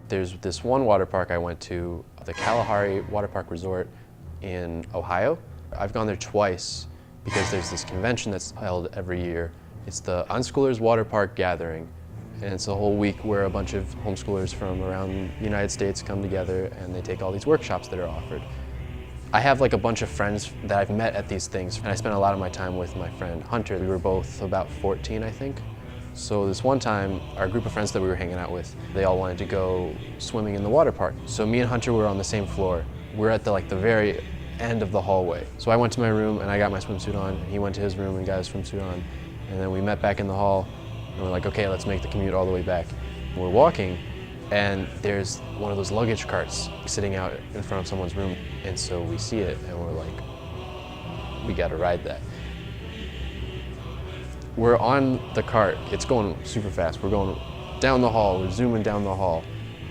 There's this one water park I went to, the Kalahari Water Park Resort in Ohio. I've gone there twice because there's this convention that's held every year. It's the Unschoolers Water Park Gathering, and it's a whole week where a bunch of homeschoolers from around the United States come together and they take all these workshops that are offered. I have like a bunch of friends that I've met at these things, and I spent a lot of my time with my friend Hunter. We were both about 14, I think. So this one time, our group of friends that we were hanging out with, they all wanted to go swimming in the water park. So me and Hunter were on the same floor. We're at the very end of the hallway. So I went to my room and I got my swimsuit on, and he went to his room and got his swimsuit on. And then we met back in the hall, and we're like, okay, let's make the commute all the way back. We're walking, and there's one of those luggage carts sitting out in front of someone's room. And so we see it, and we're like, we gotta ride that. We're on the cart, it's going super fast. We're going down the hall, we're zooming down the hall.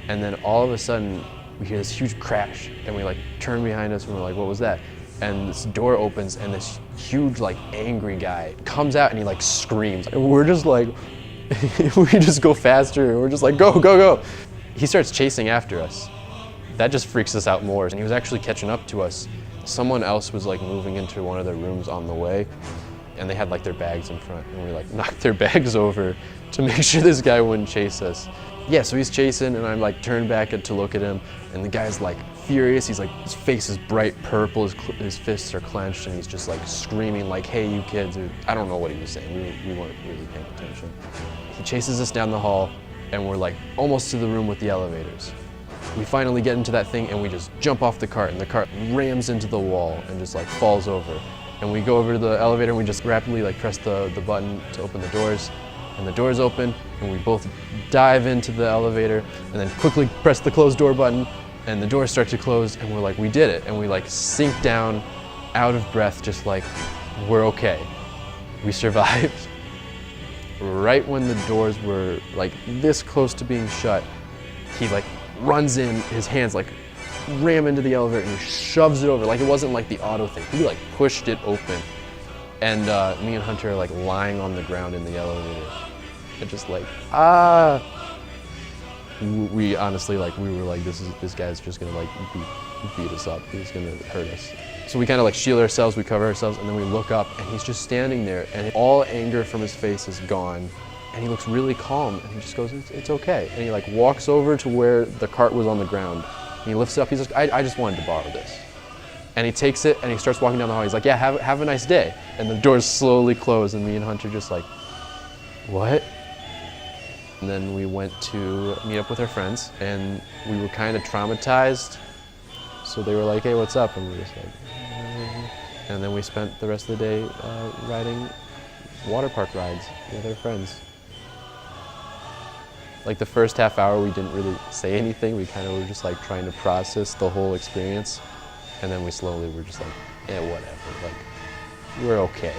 And then all of a sudden, we hear this huge crash, and we turn behind us, and we're like, what was that? And this door opens, and this huge angry guy comes out, and he screams. And we're just like, we just go faster, and we're just like, go, go, go. He starts chasing after us. That just freaks us out more. And he was actually catching up to us. Someone else was moving into one of their rooms on the way, and they had their bags in front, and we knocked their bags over to make sure this guy wouldn't chase us. Yeah, so he's chasing, and I'm turned back to look at him, and the guy's furious. He's his face is bright purple, his fists are clenched, and he's just screaming hey, you kids. I don't know what he was saying. We weren't really paying attention. He chases us down the hall, and we're almost to the room with the elevators. We finally get into that thing, and we just jump off the cart, and the cart rams into the wall and just falls over. And we go over to the elevator, and we just rapidly press the button to open the doors. And the doors open, and we both dive into the elevator, and then quickly press the closed door button, and the doors start to close, and we're we did it. And we sink down, out of breath, just we're okay. We survived. Right when the doors were this close to being shut, he runs in, his hands ram into the elevator, and he shoves it over. It wasn't the auto thing. He pushed it open. And me and Hunter are lying on the ground in the elevator. And just ah. We honestly we were this guy's just gonna beat us up. He's gonna hurt us. So we kind of shield ourselves, we cover ourselves, and then we look up, and he's just standing there, and all anger from his face is gone. And he looks really calm, and he just goes, it's okay. And he walks over to where the cart was on the ground. And he lifts it up, he's like, I just wanted to borrow this. And he takes it, and he starts walking down the hall. He's like, yeah, have a nice day. And the doors slowly close, and me and Hunter just what? And then we went to meet up with our friends, and we were kind of traumatized. So they were like, hey, what's up? And we were just and then we spent the rest of the day riding water park rides with our friends. The first half hour, we didn't really say anything. We kind of were just trying to process the whole experience. And then we slowly were just yeah, whatever, we're okay.